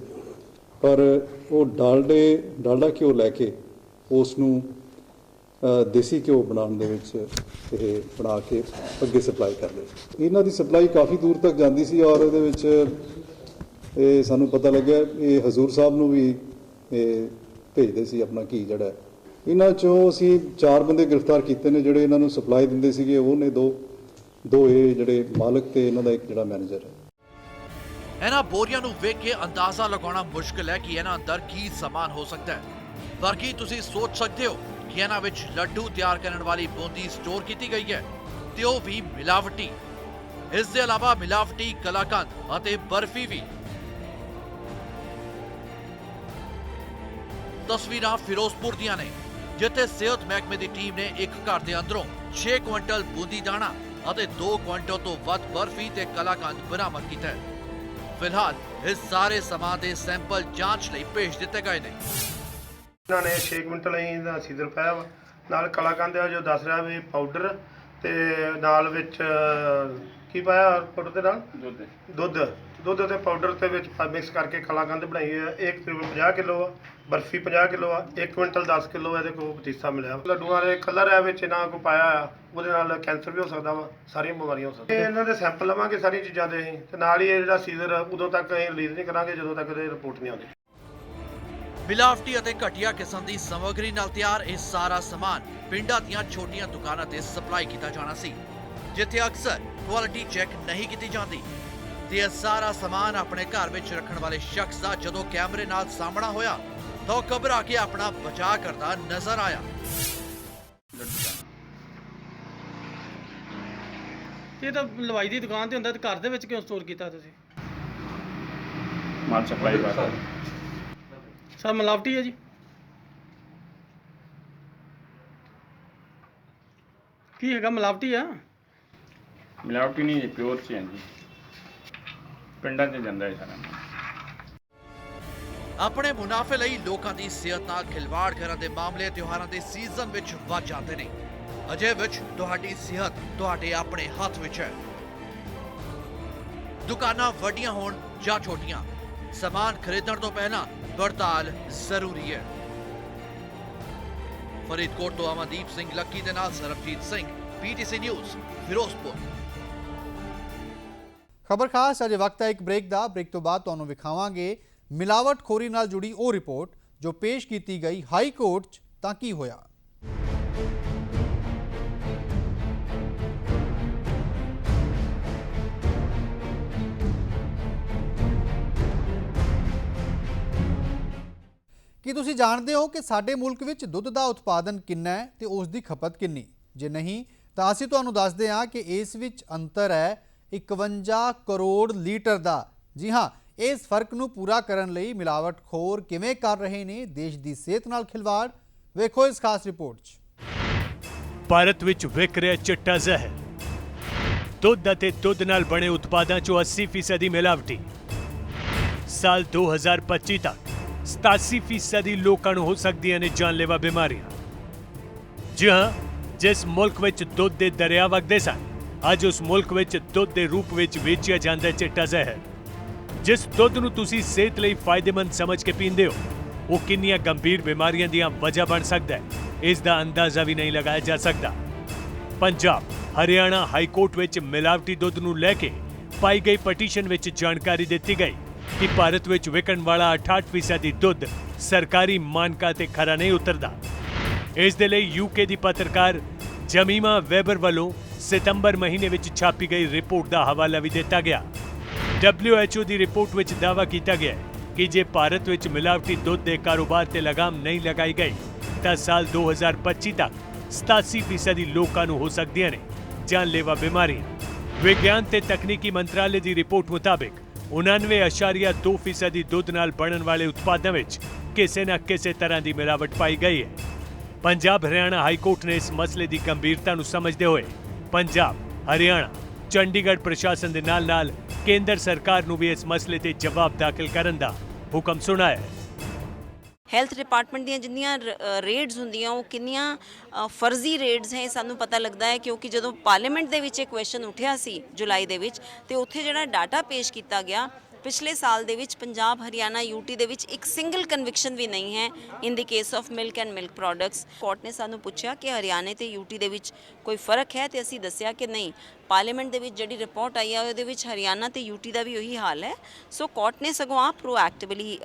ਪਰ ਉਹ ਡਾਲਡਾ ਘਿਓ ਲੈ ਕੇ ਉਸ ਨੂੰ ਦੇਸੀ ਘਿਓ ਬਣਾਉਣ ਦੇ ਵਿੱਚ ਇਹ ਬਣਾ ਕੇ ਅੱਗੇ ਸਪਲਾਈ ਕਰਦੇ ਸੀ। ਇਹਨਾਂ ਦੀ ਸਪਲਾਈ ਕਾਫੀ ਦੂਰ ਤੱਕ ਜਾਂਦੀ ਸੀ ਔਰ ਇਹਦੇ ਵਿੱਚ ਇਹ ਸਾਨੂੰ ਪਤਾ ਲੱਗਿਆ ਇਹ ਹਜ਼ੂਰ ਸਾਹਿਬ ਨੂੰ ਵੀ ਇਹ ਭੇਜਦੇ ਸੀ ਆਪਣਾ ਘੀ ਜਿਹੜਾ। ਇਹਨਾਂ ਚੋਂ ਅਸੀਂ 4 ਬੰਦੇ ਗ੍ਰਿਫਤਾਰ ਕੀਤੇ ਨੇ ਜਿਹੜੇ ਇਹਨਾਂ ਨੂੰ ਸਪਲਾਈ ਦਿੰਦੇ ਸੀਗੇ। ਉਹ ਨੇ ਦੋ ਇਹ ਜਿਹੜੇ ਮਾਲਕ ਤੇ ਇਹਨਾਂ ਦਾ ਇੱਕ ਜਿਹੜਾ ਮੈਨੇਜਰ ਹੈ। ਇਹਨਾਂ ਬੋਰੀਆਂ ਨੂੰ ਵੇਖ ਕੇ ਅੰਦਾਜ਼ਾ ਲਗਾਉਣਾ ਮੁਸ਼ਕਲ ਹੈ ਕਿ ਇਹਨਾਂ ਅੰਦਰ ਕੀ ਸਮਾਨ ਹੋ ਸਕਦਾ ਹੈ। ਪਰ ਕੀ ਤੁਸੀਂ ਸੋਚ ਸਕਦੇ ਹੋ ਕਿ ਇਹਨਾਂ ਵਿੱਚ ਲੱਡੂ ਤਿਆਰ ਕਰਨ ਵਾਲੀ ਬੂੰਦੀ ਸਟੋਰ ਕੀਤੀ ਗਈ ਹੈ ਤੇ ਉਹ ਵੀ ਮਿਲਾਵਟੀ। ਇਸ ਦੇ ਇਲਾਵਾ ਮਿਲਾਵਟੀ ਕਲਾਕੰਦ ਅਤੇ ਬਰਫੀ ਵੀ। ਤਸਵੀਰਾਂ ਫਿਰੋਜ਼ਪੁਰ ਦੀਆਂ ਨੇ, ਜਿੱਥੇ ਸਿਹਤ ਮਹਿਕਮੇ ਦੀ ਟੀਮ ਨੇ ਇੱਕ ਘਰ ਦੇ ਅੰਦਰੋਂ 6 ਕੁਇੰਟਲ ਬੂੰਦੀ ਦਾਣਾ ਅਤੇ 2 ਕੁਇੰਟਲ ਤੋਂ ਵੱਧ ਬਰਫੀ ਤੇ ਕਲਾਕੰਦ ਬਰਾਮਦ ਕੀਤਾ ਹੈ। ਫਿਲਹਾਲ ਇਸ ਸਾਰੇ ਸਮਾਨ ਦੇ ਸੈਂਪਲ ਜਾਂਚ ਲਈ ਭੇਜ ਦਿੱਤੇ ਗਏ ਨੇ। ਇਹਨਾਂ ਨੇ 6 ਕੁਇੰਟਲ ਦਾ ਸੀਜ਼ਰ ਪਾਇਆ ਵਾ, ਨਾਲ ਕਲਾਕੰਦ ਆ ਜੋ ਦੱਸ ਰਿਹਾ ਵੀ ਪਾਊਡਰ ਤੇ ਨਾਲ ਵਿੱਚ ਕੀ ਪਾਇਆ ਪਾਊਡਰ ਦੇ ਨਾਲ ਦੁੱਧ ਤੇ ਪਾਊਡਰ ਤੇ ਵਿੱਚ ਮਿਕਸ ਕਰਕੇ ਕਲਾਕੰਦ ਬਣਾਈ ਹੈ। ਇੱਕ ਤਕਰੀਬਨ 50 ਕਿਲੋ ਆ, ਬਰਫੀ 50 ਕਿਲੋ ਆ, 1 ਕੁਇੰਟਲ 10 ਕਿਲੋ ਇਹਦੇ ਕੋਲ ਪਤੀਸਾ ਮਿਲਿਆ। ਲੱਡੂਆਂ ਦੇ ਕਲਰ ਹੈ ਵਿੱਚ ਇਹਨਾਂ ਕੋ ਪਾਇਆ ਆ, ਉਹਦੇ ਨਾਲ ਕੈਂਸਰ ਵੀ ਹੋ ਸਕਦਾ ਵਾ, ਸਾਰੀਆਂ ਬਿਮਾਰੀਆਂ ਹੋ ਸਕਦੀਆਂ। ਇਹਨਾਂ ਦੇ ਸੈਂਪਲ ਲਵਾਂਗੇ ਸਾਰੀਆਂ ਚੀਜ਼ਾਂ ਦੇ ਅਸੀਂ, ਤੇ ਨਾਲ ਹੀ ਇਹ ਜਿਹੜਾ ਸੀਜ਼ਰ ਉਦੋਂ ਤੱਕ ਅਸੀਂ ਰਿਲੀਜ਼ ਨਹੀਂ ਕਰਾਂਗੇ ਜਦੋਂ ਤੱਕ ਇਹਦੀ ਰਿਪੋਰਟ ਨਹੀਂ ਆਉਂਦੀ। ਮਿਲਾਵਟੀ ਅਤੇ ਘਟੀਆ ਕਿਸਮ ਦੀ ਸਮੱਗਰੀ ਨਾਲ ਤਿਆਰ ਇਹ ਸਾਰਾ ਸਮਾਨ ਪਿੰਡਾਂ ਦੀਆਂ ਛੋਟੀਆਂ ਦੁਕਾਨਾਂ ਤੇ ਸਪਲਾਈ ਕੀਤਾ ਜਾਣਾ ਸੀ, ਜਿੱਥੇ ਅਕਸਰ ਕੁਆਲਿਟੀ ਚੈੱਕ ਨਹੀਂ ਕੀਤੀ ਜਾਂਦੀ। ਤੇ ਇਹ ਸਾਰਾ ਸਮਾਨ ਆਪਣੇ ਘਰ ਵਿੱਚ ਰੱਖਣ ਵਾਲੇ ਸ਼ਖਸ ਦਾ ਜਦੋਂ ਕੈਮਰੇ ਨਾਲ ਸਾਹਮਣਾ ਹੋਇਆ ਤਾਂ ਉਹ ਘਬਰਾ ਕੇ ਆਪਣਾ ਬਚਾਅ ਕਰਦਾ ਨਜ਼ਰ ਆਇਆ। ਇਹ ਤਾਂ ਲਵਾਈ ਦੀ ਦੁਕਾਨ ਤੇ ਹੁੰਦਾ ਤੇ ਘਰ ਦੇ ਵਿੱਚ ਕਿਉਂ ਸਟੋਰ ਕੀਤਾ ਤੁਸੀਂ? ਮਾਲ ਸਪਲਾਈ ਕਰਦਾ ਸਰ ਮਿਲਾਵਟੀ ਹੈ ਜੀ। ਕੀ ਹੈਗਾ ਮਿਲਾਵਟੀ ਆ? ਮਿਲਾਵਟੀ ਨਹੀਂ, ਪਿਓਰ ਚ ਹੈ ਜੀ। ਪਿੰਡਾਂ 'ਚ ਜਾਂਦਾ ਹੈ ਸਾਰਾ। ਆਪਣੇ ਮੁਨਾਫੇ ਲਈ ਲੋਕਾਂ ਦੀ ਸਿਹਤ ਨਾਲ ਖਿਲਵਾੜ ਕਰਨ ਦੇ ਮਾਮਲੇ ਤਿਉਹਾਰਾਂ ਦੇ ਸੀਜ਼ਨ ਵਿੱਚ ਵੱਧ ਜਾਂਦੇ ਨੇ। ਅਜੇ ਵਿੱਚ ਤੁਹਾਡੀ ਸਿਹਤ ਤੁਹਾਡੇ ਆਪਣੇ ਹੱਥ ਵਿੱਚ ਹੈ। ਦੁਕਾਨਾਂ ਵੱਡੀਆਂ ਹੋਣ ਜਾਂ ਛੋਟੀਆਂ, ਸਮਾਨ ਖਰੀਦਣ ਤੋਂ ਪਹਿਲਾਂ ਪੜਤਾਲ ਜ਼ਰੂਰੀ ਹੈ। ਫਰੀਦਕੋਟ ਤੋਂ ਅਮਨਦੀਪ ਸਿੰਘ ਲੱਕੀ ਦੇ ਨਾਲ ਸਰਬਜੀਤ ਸਿੰਘ, PTC ਨਿਊਜ਼, ਫਿਰੋਜ਼ਪੁਰ। ਖਬਰ ਖਾਸ ਅਜੇ ਵਕਤ ਹੈ ਇੱਕ ਬ੍ਰੇਕ ਦਾ। ਬ੍ਰੇਕ ਤੋਂ ਬਾਅਦ ਤੁਹਾਨੂੰ ਵਿਖਾਵਾਂਗੇ ਮਿਲਾਵਟਖੋਰੀ ਨਾਲ ਜੁੜੀ ਉਹ ਰਿਪੋਰਟ ਜੋ ਪੇਸ਼ ਕੀਤੀ ਗਈ ਹਾਈ ਕੋਰਟ 'ਚ ਤਾਂ ਕੀ ਹੋਇਆ। ਕੀ ਤੁਸੀਂ ਜਾਣਦੇ ਹੋ ਕਿ ਸਾਡੇ ਮੁਲਕ ਵਿੱਚ ਦੁੱਧ ਦਾ ਉਤਪਾਦਨ ਕਿੰਨਾ ਹੈ ਤੇ ਉਸ ਦੀ ਖਪਤ ਕਿੰਨੀ? ਜੇ ਨਹੀਂ ਤਾਂ ਅਸੀਂ ਤੁਹਾਨੂੰ ਦੱਸਦੇ ਹਾਂ ਕਿ ਇਸ ਵਿੱਚ ਅੰਤਰ ਹੈ 51 ਕਰੋੜ ਲੀਟਰ ਦਾ। ਜੀ ਹਾਂ, ਇਸ ਫਰਕ ਨੂੰ ਪੂਰਾ ਕਰਨ ਲਈ ਮਿਲਾਵਟਖੋਰ ਕਿਵੇਂ ਕਰ ਰਹੇ ਨੇ ਦੇਸ਼ ਦੀ ਸਿਹਤ ਨਾਲ ਖਿਲਵਾੜ, ਵੇਖੋ ਇਸ ਖਾਸ ਰਿਪੋਰਟ 'ਚ। ਭਾਰਤ ਵਿੱਚ ਵਿਕ ਰਿਹਾ ਚਿੱਟਾ ਜ਼ਹਿਰ। ਦੁੱਧ ਅਤੇ ਦੁੱਧ ਨਾਲ ਬਣੇ ਉਤਪਾਦਾਂ 'ਚੋਂ 80% ਮਿਲਾਵਟੀ। ਸਾਲ 2025 ਤੱਕ 87% ਲੋਕਾਂ ਨੂੰ ਹੋ ਸਕਦੀਆਂ ਨੇ ਜਾਨਲੇਵਾ ਬਿਮਾਰੀਆਂ। ਜੀ ਹਾਂ, ਜਿਸ ਮੁਲਕ ਵਿੱਚ ਦੁੱਧ ਦੇ ਦਰਿਆ ਵਗਦੇ ਸਨ, ਅੱਜ ਉਸ ਮੁਲਕ ਵਿੱਚ ਦੁੱਧ ਦੇ ਰੂਪ ਵਿੱਚ ਵੇਚਿਆ ਜਾਂਦਾ ਚਿੱਟਾ ਜ਼ਹਿਰ। ਜਿਸ ਦੁੱਧ ਨੂੰ ਤੁਸੀਂ ਸਿਹਤ ਲਈ ਫਾਇਦੇਮੰਦ ਸਮਝ ਕੇ ਪੀਂਦੇ ਹੋ, ਉਹ ਕਿੰਨੀਆਂ ਗੰਭੀਰ ਬਿਮਾਰੀਆਂ ਦੀਆਂ ਵਜ੍ਹਾ ਬਣ ਸਕਦਾ ਹੈ, ਇਸ ਦਾ ਅੰਦਾਜ਼ਾ ਵੀ ਨਹੀਂ ਲਗਾਇਆ ਜਾ ਸਕਦਾ। ਪੰਜਾਬ ਹਰਿਆਣਾ ਹਾਈ ਕੋਰਟ ਵਿੱਚ ਮਿਲਾਵਟੀ ਦੁੱਧ ਨੂੰ ਲੈ ਕੇ ਪਾਈ ਗਈ ਪਟੀਸ਼ਨ ਵਿੱਚ ਜਾਣਕਾਰੀ ਦਿੱਤੀ ਗਈ ਕਿ ਭਾਰਤ ਵਿੱਚ ਵਿਕਣ ਵਾਲਾ 68% ਦੁੱਧ ਸਰਕਾਰੀ ਮਾਨਕਾਂ ਤੇ ਖਰਾ ਨਹੀਂ ਉਤਰਦਾ। ਇਸ ਦੇ ਲਈ UK ਦੀ ਪੱਤਰਕਾਰ ਜਮੀਮਾ ਵੈਬਰ ਵੱਲੋਂ ਸਤੰਬਰ ਮਹੀਨੇ ਵਿੱਚ ਛਾਪੀ ਗਈ ਰਿਪੋਰਟ ਦਾ ਹਵਾਲਾ ਵੀ ਦਿੱਤਾ ਗਿਆ। WHO ਦੀ ਰਿਪੋਰਟ ਵਿੱਚ ਦਾਅਵਾ ਕੀਤਾ ਗਿਆ ਕਿ ਜੇ ਭਾਰਤ ਵਿੱਚ ਮਿਲਾਵਟੀ ਦੁੱਧ ਦੇ ਕਾਰੋਬਾਰ ਤੇ ਲਗਾਮ ਨਹੀਂ ਲਗਾਈ ਗਈ ਤਾਂ ਸਾਲ 2025 ਤੱਕ 87% ਲੋਕਾਂ ਨੂੰ ਹੋ ਸਕਦੀਆਂ ਨੇ ਜਾਨਲੇਵਾ ਬਿਮਾਰੀਆਂ। ਵਿਗਿਆਨ ਤੇ ਤਕਨੀਕੀ ਮੰਤਰਾਲੇ ਦੀ ਰਿਪੋਰਟ ਮੁਤਾਬਿਕ 99.2% ਦੁੱਧ ਨਾਲ ਬਣਨ ਵਾਲੇ ਉਤਪਾਦਾਂ ਵਿੱਚ ਕਿਸੇ ਨਾ ਕਿਸੇ ਤਰ੍ਹਾਂ ਦੀ ਮਿਲਾਵਟ ਪਾਈ ਗਈ ਹੈ। ਪੰਜਾਬ ਹਰਿਆਣਾ ਹਾਈ ਕੋਰਟ ਨੇ ਇਸ ਮਸਲੇ ਦੀ ਗੰਭੀਰਤਾ ਨੂੰ ਸਮਝਦੇ ਹੋਏ ਪੰਜਾਬ, ਹਰਿਆਣਾ, ਚੰਡੀਗੜ੍ਹ ਪ੍ਰਸ਼ਾਸਨ ਦੇ ਨਾਲ-ਨਾਲ ਕੇਂਦਰ ਸਰਕਾਰ ਨੂੰ ਵੀ ਇਸ ਮਸਲੇ ਤੇ ਜਵਾਬ ਦਾਖਲ ਕਰਨ ਦਾ ਹੁਕਮ ਸੁਣਾਇਆ ਹੈ। ਹੈਲਥ ਡਿਪਾਰਟਮੈਂਟ ਦੀਆਂ ਜਿੰਨੀਆਂ ਰੇਡਸ ਹੁੰਦੀਆਂ ਉਹ ਕਿੰਨੀਆਂ ਫਰਜ਼ੀ ਰੇਡਸ ਹੈ ਸਾਨੂੰ ਪਤਾ ਲੱਗਦਾ ਹੈ, ਕਿਉਂਕਿ ਜਦੋਂ ਪਾਰਲੀਮੈਂਟ ਦੇ ਵਿੱਚ ਇਹ ਕੁਐਸਚਨ ਉੱਠਿਆ ਸੀ ਜੁਲਾਈ ਦੇ ਵਿੱਚ, ਤੇ ਉੱਥੇ ਜਿਹੜਾ ਡਾਟਾ ਪੇਸ਼ ਕੀਤਾ ਗਿਆ ਪਿਛਲੇ ਸਾਲ ਦੇ ਵਿੱਚ ਪੰਜਾਬ, ਹਰਿਆਣਾ, UT ਦੇ ਵਿੱਚ ਇੱਕ ਸਿੰਗਲ ਕਨਵਿਕਸ਼ਨ ਵੀ ਨਹੀਂ ਹੈ ਇਨ ਦੀ case of milk and milk products. Court ਨੇ ਸਾਨੂੰ ਪੁੱਛਿਆ ਕਿ ਹਰਿਆਣੇ ਤੇ UT ਦੇ ਵਿੱਚ ਕੋਈ ਫਰਕ ਹੈ, ਤੇ ਅਸੀਂ ਦੱਸਿਆ ਕਿ ਨਹੀਂ। ਪਾਰਲੀਮੈਂਟ ਦੇ ਵਿੱਚ ਜਿਹੜੀ ਰਿਪੋਰਟ ਆਈ ਹੈ ਉਹਦੇ ਵਿੱਚ ਹਰਿਆਣਾ ਤੇ UT ਦਾ ਵੀ ਉਹੀ ਹਾਲ ਹੈ। ਸੋ ਕੋਰਟ ਨੇ ਸਗੋਂ ਆਪ ਪ੍ਰੋਐਕਟਿਵਲੀ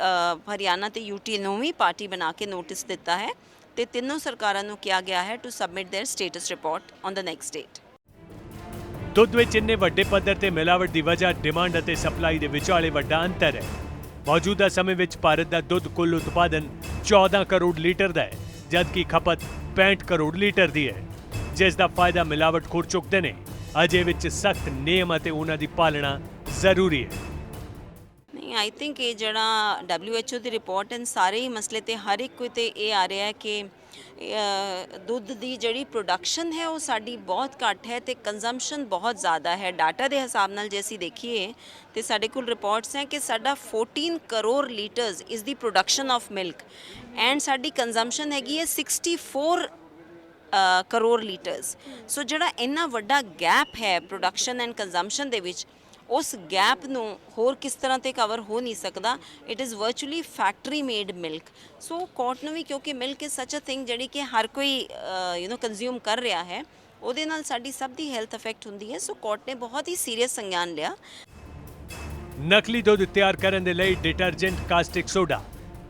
ਹਰਿਆਣਾ ਤੇ UT ਨੂੰ ਵੀ ਪਾਰਟੀ ਬਣਾ ਕੇ ਨੋਟਿਸ ਦਿੱਤਾ ਹੈ, ਤੇ ਤਿੰਨੋਂ ਸਰਕਾਰਾਂ ਨੂੰ ਕਿਹਾ ਗਿਆ ਹੈ to submit their status report on the next date. ਦੁੱਧ ਵਿੱਚ ਇੰਨੇ ਵੱਡੇ ਪੱਧਰ ਤੇ ਮਿਲਾਵਟ ਦੀ ਵਜ੍ਹਾ ਡਿਮਾਂਡ ਅਤੇ ਸਪਲਾਈ ਦੇ ਵਿਚਾਲੇ ਵੱਡਾ ਅੰਤਰ ਹੈ। ਮੌਜੂਦਾ ਸਮੇਂ ਵਿੱਚ ਭਾਰਤ ਦਾ ਦੁੱਧ ਕੁੱਲ ਉਤਪਾਦਨ 14 ਕਰੋੜ ਲੀਟਰ ਦਾ ਹੈ, ਜਦਕਿ ਖਪਤ 65 ਕਰੋੜ ਲੀਟਰ ਦੀ ਹੈ, ਜਿਸ ਦਾ ਫਾਇਦਾ ਮਿਲਾਵਟਖੋਰ ਚੁੱਕਦੇ ਨੇ। ਅਜੇ ਵਿੱਚ ਸਖਤ ਨਿਯਮ ਅਤੇ ਉਹਨਾਂ ਦੀ ਪਾਲਣਾ ਜ਼ਰੂਰੀ ਹੈ। ਨਹੀਂ, ਆਈ ਥਿੰਕ ਇਹ ਜਿਹੜਾ WHO ਦੀ ਰਿਪੋਰਟ ਹਨ ਸਾਰੇ ਹੀ ਮਸਲੇ ਤੇ ਹਰ ਇੱਕ ਕੋਈ ਤੇ ਇਹ ਆ ਰਿਹਾ ਹੈ ਕਿ ਦੁੱਧ ਦੀ ਜਿਹੜੀ ਪ੍ਰੋਡਕਸ਼ਨ ਹੈ ਉਹ ਸਾਡੀ ਬਹੁਤ ਘੱਟ ਹੈ ਤੇ ਕੰਜ਼ੰਪਸ਼ਨ ਬਹੁਤ ਜ਼ਿਆਦਾ ਹੈ। ਡਾਟਾ ਦੇ ਹਿਸਾਬ ਨਾਲ ਜੇ ਅਸੀਂ ਦੇਖੀਏ ਤੇ ਸਾਡੇ ਕੋਲ ਰਿਪੋਰਟਸ ਹੈ ਕਿ ਸਾਡਾ 14 crore litres is the production of milk and ਸਾਡੀ ਕੰਜ਼ੰਪਸ਼ਨ ਹੈਗੀ ਹੈ 64 ਕਰੋੜ ਲੀਟਰਸ। ਸੋ ਜਿਹੜਾ ਇੰਨਾ ਵੱਡਾ ਗੈਪ ਹੈ ਪ੍ਰੋਡਕਸ਼ਨ ਐਂਡ ਕੰਜ਼ੰਪਸ਼ਨ ਦੇ ਵਿੱਚ, ਉਸ ਗੈਪ ਨੂੰ ਹੋਰ ਕਿਸ ਤਰ੍ਹਾਂ ਤੇ ਕਵਰ ਹੋ ਨਹੀਂ ਸਕਦਾ। It is virtually factory made milk. So court ਨੂੰ ਵੀ, ਕਿਉਂਕਿ ਮਿਲਕ ਇਜ਼ ਸੱਚ ਅ ਥਿੰਗ ਜਿਹੜੀ ਕਿ ਹਰ ਕੋਈ ਕੰਜ਼ਿਊਮ ਕਰ ਰਿਹਾ ਹੈ, ਉਹਦੇ ਨਾਲ ਸਾਡੀ ਸਭ ਦੀ ਹੈਲਥ ਅਫੈਕਟ ਹੁੰਦੀ ਹੈ। ਸੋ ਕੋਰਟ ਨੇ ਬਹੁਤ ਹੀ ਸੀਰੀਅਸ ਸੰਗਿਆਨ ਲਿਆ। ਨਕਲੀ ਦੁੱਧ ਤਿਆਰ ਕਰਨ ਦੇ ਲਈ ਡਿਟਰਜੈਂਟ, ਕਾਸਟਿਕ ਸੋਡਾ,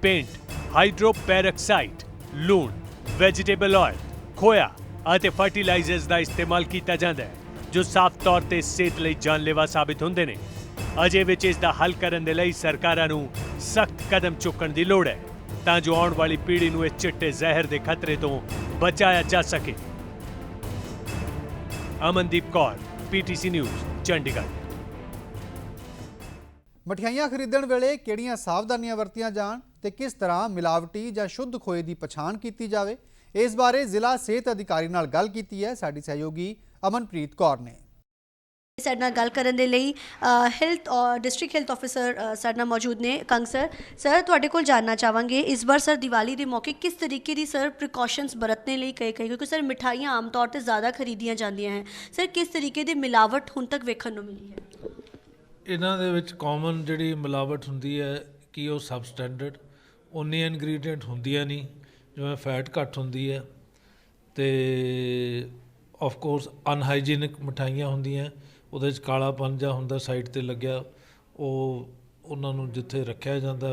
ਪੇਂਟ, ਹਾਈਡਰੋਪੈਰੋਕਸਾਈਡ, ਲੂਣ, ਵੈਜੀਟੇਬਲ ਆਇਲ, ਖੋਇਆ ਅਤੇ ਫਰਟੀਲਾਈਜ਼ਰਸ ਦਾ ਇਸਤੇਮਾਲ ਕੀਤਾ ਜਾਂਦਾ ਹੈ, ਜੋ ਸਾਫ਼ ਤੌਰ ਤੇ ਸਿਹਤ ਲਈ ਜਾਨਲੇਵਾ ਸਾਬਿਤ ਹੁੰਦੇ ਨੇ। ਅਜੇ ਵਿੱਚ ਇਸ ਦਾ ਹੱਲ ਕਰਨ ਦੇ ਲਈ ਸਰਕਾਰਾਂ ਨੂੰ ਸਖਤ ਕਦਮ ਚੁੱਕਣ ਦੀ ਲੋੜ ਹੈ ਤਾਂ ਜੋ ਆਉਣ ਵਾਲੀ ਪੀੜ੍ਹੀ ਨੂੰ ਇਸ ਚਿੱਟੇ ਜ਼ਹਿਰ ਦੇ ਖਤਰੇ ਤੋਂ ਬਚਾਇਆ ਜਾ ਸਕੇ। Amandeep Kaur, PTC news, Chandigarh. ਮਠਿਆਈਆਂ ਖਰੀਦਣ ਵੇਲੇ ਕਿਹੜੀਆਂ ਸਾਵਧਾਨੀਆਂ ਵਰਤੀਆਂ ਜਾਣ ਤੇ ਕਿਸ ਤਰ੍ਹਾਂ ਮਿਲਾਵਟੀ ਜਾਂ ਸ਼ੁੱਧ ਖੋਏ ਦੀ ਪਛਾਣ ਕੀਤੀ ਜਾਵੇ, ਇਸ ਬਾਰੇ ਜ਼ਿਲ੍ਹਾ ਸਿਹਤ ਅਧਿਕਾਰੀ ਨਾਲ ਗੱਲ ਕੀਤੀ ਹੈ ਸਾਡੀ ਸਹਿਯੋਗੀ ਅਮਨਪ੍ਰੀਤ ਕੌਰ ਨੇ। ਸਾਡੇ ਨਾਲ ਗੱਲ ਕਰਨ ਦੇ ਲਈ ਹੈਲਥ ਡਿਸਟ੍ਰਿਕਟ ਹੈਲਥ ਆਫਿਸਰ ਸਾਡੇ ਨਾਲ ਮੌਜੂਦ ਨੇ। ਕੰਗ ਸਰ ਤੁਹਾਡੇ ਕੋਲ ਜਾਣਨਾ ਚਾਹਾਂਗੇ ਇਸ ਵਾਰ ਸਰ ਦੀਵਾਲੀ ਦੇ ਮੌਕੇ ਕਿਸ ਤਰੀਕੇ ਦੀ ਸਰ ਪ੍ਰੀਕਾਸ਼ਨਸ ਬਰਤने ਲਈ ਕਹੇ ਕਿਉਂਕਿ ਸਰ ਮਿਠਾਈਆਂ ਆਮ ਤੌਰ ਤੇ ਜ਼ਿਆਦਾ ਖਰੀਦੀਆਂ ਜਾਂਦੀਆਂ ਹੈ, ਸਰ ਕਿਸ ਤਰੀਕੇ ਦੀ ਮਿਲਾਵਟ ਹੁਣ ਤੱਕ ਵੇਖਣ ਨੂੰ ਮਿਲੀ ਹੈ? ਇਹਨਾਂ ਦੇ ਵਿੱਚ ਕਾਮਨ ਜਿਹੜੀ ਮਿਲਾਵਟ ਹੁੰਦੀ ਹੈ ਕਿ ਉਹ ਸਬ ਸਟੈਂਡਰਡ ਉਨੀ ਇਨਗਰੀਡੀਐਂਟ ਹੁੰਦੀਆਂ ਨਹੀਂ, ਜਿਵੇਂ ਫੈਟ ਘੱਟ ਹੁੰਦੀ ਹੈ ਤੇ ਆਫ ਕੋਰਸ ਅਨਹਾਈਜੀਨਿਕ ਮਿਠਾਈਆਂ ਹੁੰਦੀਆਂ, ਉਹਦੇ 'ਚ ਕਾਲਾਪਨ ਜਿਹਾ ਹੁੰਦਾ ਸਾਈਡ 'ਤੇ ਲੱਗਿਆ, ਉਹ ਉਹਨਾਂ ਨੂੰ ਜਿੱਥੇ ਰੱਖਿਆ ਜਾਂਦਾ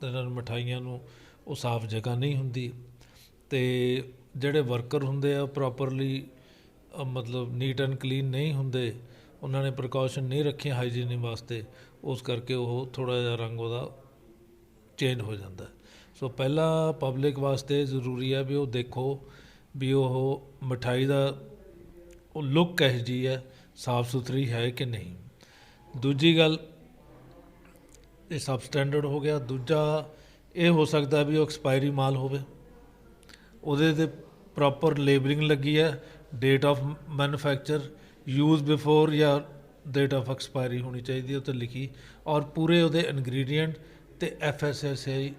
ਇਹਨਾਂ ਮਿਠਾਈਆਂ ਨੂੰ ਉਹ ਸਾਫ਼ ਜਗ੍ਹਾ ਨਹੀਂ ਹੁੰਦੀ ਤੇ ਜਿਹੜੇ ਵਰਕਰ ਹੁੰਦੇ ਆ ਪ੍ਰੋਪਰਲੀ ਮਤਲਬ ਨੀਟ ਐਂਡ ਕਲੀਨ ਨਹੀਂ ਹੁੰਦੇ, ਉਹਨਾਂ ਨੇ ਪ੍ਰੀਕਾਸ਼ਨ ਨਹੀਂ ਰੱਖੀਆਂ ਹਾਈਜੀਨ ਵਾਸਤੇ, ਉਸ ਕਰਕੇ ਉਹ ਥੋੜ੍ਹਾ ਜਿਹਾ ਰੰਗ ਉਹਦਾ ਚੇਂਜ ਹੋ ਜਾਂਦਾ। ਸੋ ਪਹਿਲਾਂ ਪਬਲਿਕ ਵਾਸਤੇ ਜ਼ਰੂਰੀ ਹੈ ਵੀ ਉਹ ਦੇਖੋ ਵੀ ਉਹ ਮਿਠਾਈ ਦਾ ਉਹ ਲੁੱਕ ਇਹੋ ਜਿਹੀ ਹੈ, ਸਾਫ਼ ਸੁਥਰੀ ਹੈ ਕਿ ਨਹੀਂ। ਦੂਜੀ ਗੱਲ ਇਹ ਸਬ ਸਟੈਂਡਰਡ ਹੋ ਗਿਆ। ਦੂਜਾ ਇਹ ਹੋ ਸਕਦਾ ਵੀ ਉਹ ਐਕਸਪਾਇਰੀ ਮਾਲ ਹੋਵੇ, ਉਹਦੇ 'ਤੇ ਪ੍ਰੋਪਰ ਲੇਬਲਿੰਗ ਲੱਗੀ ਹੈ, date of manufacture, use before ਜਾਂ ਡੇਟ ਆਫ ਐਕਸਪਾਇਰੀ ਹੋਣੀ ਚਾਹੀਦੀ ਹੈ ਉੱਤੇ ਲਿਖੀ, ਔਰ ਪੂਰੇ ਉਹਦੇ ਇਨਗਰੀਡੀਐਂਟ ਤੇ FSSAI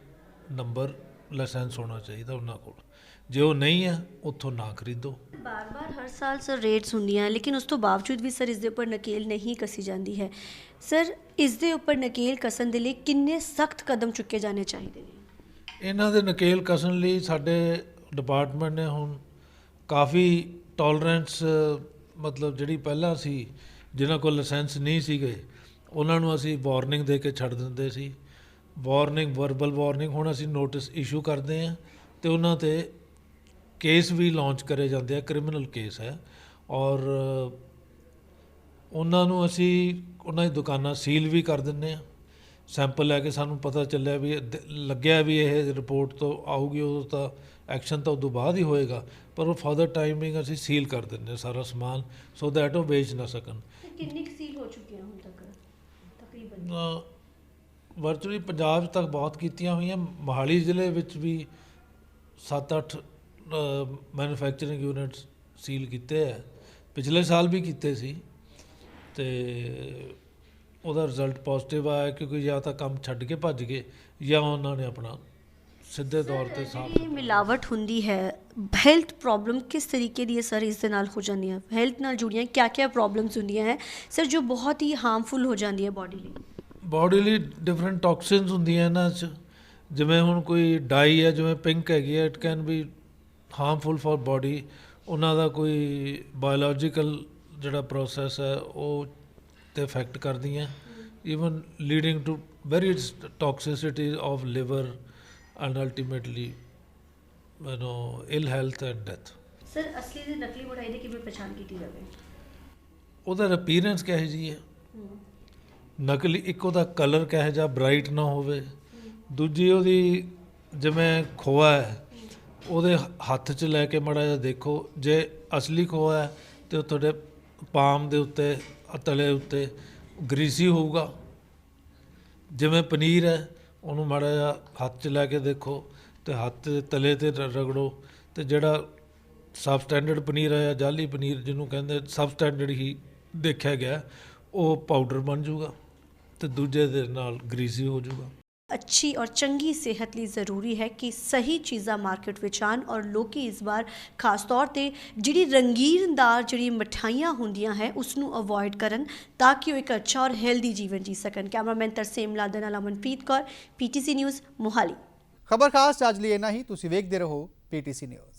ਨੰਬਰ ਲਾਇਸੈਂਸ ਹੋਣਾ ਚਾਹੀਦਾ ਉਹਨਾਂ ਕੋਲ। ਜੇ ਉਹ ਨਹੀਂ ਹੈ ਉੱਥੋਂ ਨਾ ਖਰੀਦੋ। ਬਾਰ-ਬਾਰ ਹਰ ਸਾਲ ਸਰ ਰੇਟਸ ਹੁੰਦੀਆਂ ਲੇਕਿਨ ਉਸ ਤੋਂ ਬਾਵਜੂਦ ਵੀ ਸਰ ਇਸ ਦੇ ਉੱਪਰ ਨਕੇਲ ਨਹੀਂ ਕਸੀ ਜਾਂਦੀ ਹੈ। ਸਰ ਇਸ ਦੇ ਉੱਪਰ ਨਕੇਲ ਕਸਣ ਦੇ ਲਈ ਕਿੰਨੇ ਸਖਤ ਕਦਮ ਚੁੱਕੇ ਜਾਣੇ ਚਾਹੀਦੇ ਨੇ? ਇਹਨਾਂ ਦੇ ਨਕੇਲ ਕਸਣ ਲਈ ਸਾਡੇ ਡਿਪਾਰਟਮੈਂਟ ਨੇ ਹੁਣ ਕਾਫੀ ਟੋਲਰੈਂਸ ਮਤਲਬ ਜਿਹੜੀ ਪਹਿਲਾਂ ਸੀ ਜਿਨ੍ਹਾਂ ਕੋਲ ਲਾਇਸੈਂਸ ਨਹੀਂ ਸੀਗੇ ਉਹਨਾਂ ਨੂੰ ਅਸੀਂ ਵਾਰਨਿੰਗ ਦੇ ਕੇ ਛੱਡ ਦਿੰਦੇ ਸੀ, ਵਾਰਨਿੰਗ ਵਰਬਲ ਵਾਰਨਿੰਗ, ਹੁਣ ਅਸੀਂ ਨੋਟਿਸ ਇਸ਼ੂ ਕਰਦੇ ਹਾਂ ਤੇ ਉਹਨਾਂ 'ਤੇ ਕੇਸ ਵੀ ਲਾਂਚ ਕਰੇ ਜਾਂਦੇ ਆ, ਕ੍ਰਿਮੀਨਲ ਕੇਸ ਹੈ, ਔਰ ਉਹਨਾਂ ਨੂੰ ਅਸੀਂ ਉਹਨਾਂ ਦੀ ਦੁਕਾਨਾਂ ਸੀਲ ਵੀ ਕਰ ਦਿੰਦੇ ਹਾਂ। ਸੈਂਪਲ ਲੈ ਕੇ ਸਾਨੂੰ ਪਤਾ ਚੱਲਿਆ ਵੀ ਲੱਗਿਆ ਵੀ ਇਹ ਰਿਪੋਰਟ ਤੋਂ ਆਊਗੀ, ਉਦੋਂ ਤਾਂ ਐਕਸ਼ਨ ਤਾਂ ਉਦੋਂ ਬਾਅਦ ਹੀ ਹੋਏਗਾ, ਪਰ ਉਹ ਫਰਦਰ ਟਾਈਮਿੰਗ ਅਸੀਂ ਸੀਲ ਕਰ ਦਿੰਦੇ ਸਾਰਾ ਸਮਾਨ ਸੋ ਦੈਟ ਉਹ ਵੇਚ ਨਾ ਸਕਣ। ਕਿੰਨੀ ਕੁ ਸੀਲ ਹੋ ਚੁੱਕੀਆਂ ਹੁਣ ਤੱਕ ਤਕਰੀਬਨ? ਵਰਚੁਅਲੀ ਪੰਜਾਬ ਤੱਕ ਬਹੁਤ ਕੀਤੀਆਂ ਹੋਈਆਂ, ਮੋਹਾਲੀ ਜ਼ਿਲ੍ਹੇ ਵਿੱਚ ਵੀ 7-8 ਮੈਨੂਫੈਕਚਰਿੰਗ ਯੂਨਿਟਸ ਸੀਲ ਕੀਤੇ ਹੈ, ਪਿਛਲੇ ਸਾਲ ਵੀ ਕੀਤੇ ਸੀ ਤੇ ਉਹਦਾ ਰਿਜ਼ਲਟ ਪੋਜ਼ਿਟਿਵ ਆਇਆ ਕਿਉਂਕਿ ਜਾਂ ਤਾਂ ਕੰਮ ਛੱਡ ਕੇ ਭੱਜ ਗਏ ਜਾਂ ਉਹਨਾਂ ਨੇ ਆਪਣਾ ਸਿੱਧੇ ਤੌਰ ਤੇ ਸਾਫ਼। ਮਿਲਾਵਟ ਹੁੰਦੀ ਹੈ, ਹੈਲਥ ਪ੍ਰੋਬਲਮ ਕਿਸ ਤਰੀਕੇ ਦੀ ਸਰ ਇਸ ਦੇ ਨਾਲ ਹੋ ਜਾਂਦੀਆਂ, ਹੈਲਥ ਨਾਲ ਜੁੜੀਆਂ ਕਿਆ ਪ੍ਰੋਬਲਮਸ ਹੁੰਦੀਆਂ ਹੈ ਸਰ ਜੋ ਬਹੁਤ ਹੀ ਹਾਰਮਫੁਲ ਹੋ ਜਾਂਦੀ ਹੈ ਬੋਡੀ ਲਈ? ਬੋਡੀ ਲਈ ਡਿਫਰੈਂਟ ਟੌਕਸਿਨਸ ਹੁੰਦੀਆਂ ਇਹਨਾਂ 'ਚ, ਜਿਵੇਂ ਹੁਣ ਕੋਈ ਡਾਈ ਹੈ ਜਿਵੇਂ ਪਿੰਕ ਹੈਗੀ ਹੈ, it can be harmful for body, ਉਹਨਾਂ ਦਾ ਕੋਈ ਬਾਇਓਲੋਜੀਕਲ ਜਿਹੜਾ ਪ੍ਰੋਸੈਸ ਹੈ ਉਹ ਤੇ ਇਫੈਕਟ ਕਰਦੀਆਂ, even leading to very toxicity of liver and ultimately ill health and death. Sir ਅਸਲੀ ਤੇ ਨਕਲੀ ਮਿਠਾਈ ਦੀ ਕਿਵੇਂ ਪਛਾਣ ਕੀਤੀ ਜਾਵੇ? ਉਹਦਾ ਅਪੀਅਰੈਂਸ ਕਿਹੋ ਜਿਹੀ ਹੈ, ਨਕਲੀ ਇੱਕ ਉਹਦਾ ਕਲਰ ਕਿਹੋ ਜਿਹਾ ਬ੍ਰਾਈਟ ਨਾ ਹੋਵੇ, ਦੂਜੀ ਉਹਦੀ ਜਿਵੇਂ ਖੋਆ ਹੈ ਉਹਦੇ ਹੱਥ 'ਚ ਲੈ ਕੇ ਮਾੜਾ ਜਿਹਾ ਦੇਖੋ, ਜੇ ਅਸਲੀ ਖੋਆ ਹੈ ਤੇ ਉਹ ਤੁਹਾਡੇ ਪਾਮ ਦੇ ਉੱਤੇ ਤਲੇ ਉੱਤੇ ਗਰੀਸੀ ਹੋਊਗਾ, ਜਿਵੇਂ ਪਨੀਰ ਹੈ ਉਹਨੂੰ ਮਾੜਾ ਜਿਹਾ ਹੱਥ 'ਚ ਲੈ ਕੇ ਦੇਖੋ ਤੇ ਹੱਥ ਦੇ ਤਲੇ 'ਤੇ ਰਗੜੋ, ਤੇ ਜਿਹੜਾ ਸਬ ਸਟੈਂਡਰਡ ਪਨੀਰ ਹੈ ਜਾਂ ਜਾਲੀ ਪਨੀਰ ਜਿਹਨੂੰ ਕਹਿੰਦੇ ਸਬ ਸਟੈਂਡਰਡ ਹੀ ਦੇਖਿਆ ਗਿਆ ਉਹ ਪਾਊਡਰ ਬਣ ਜਾਊਗਾ ਤੇ ਦੂਜੇ ਦੇ ਨਾਲ ਗਰੀਸੀ ਹੋ ਜਾਊਗਾ। ਅੱਛੀ ਔਰ ਚੰਗੀ ਸਿਹਤ ਲਈ ਜ਼ਰੂਰੀ ਹੈ ਕਿ ਸਹੀ ਚੀਜ਼ਾਂ ਮਾਰਕੀਟ ਵਿੱਚ ਆਉਣ ਔਰ ਲੋਕੀ ਇਸ ਵਾਰ ਖਾਸ ਤੌਰ ਤੇ ਜਿਹੜੀ ਰੰਗੀਨਦਾਰ ਜਿਹੜੀ ਮਠਾਈਆਂ ਹੁੰਦੀਆਂ ਹੈ ਉਸ ਨੂੰ ਅਵੋਇਡ ਕਰਨ ਤਾਂ ਕਿ ਉਹ ਇੱਕ ਅੱਛਾ ਔਰ ਹੈਲਦੀ ਜੀਵਨ ਜੀ ਸਕਣ। ਕੈਮਰਾਮੈਨ ਤਰਸੇਮ ਲਾਦਨ ਨਾਲ ਅਮਨਪ੍ਰੀਤ ਕੌਰ, PTC ਨਿਊਜ਼ ਮੋਹਾਲੀ। ਖਬਰ ਖਾਸ ਅੱਜ ਲਈ ਇੰਨਾ ਹੀ। ਤੁਸੀਂ ਵੇਖਦੇ ਰਹੋ PTC ਨਿਊਜ਼।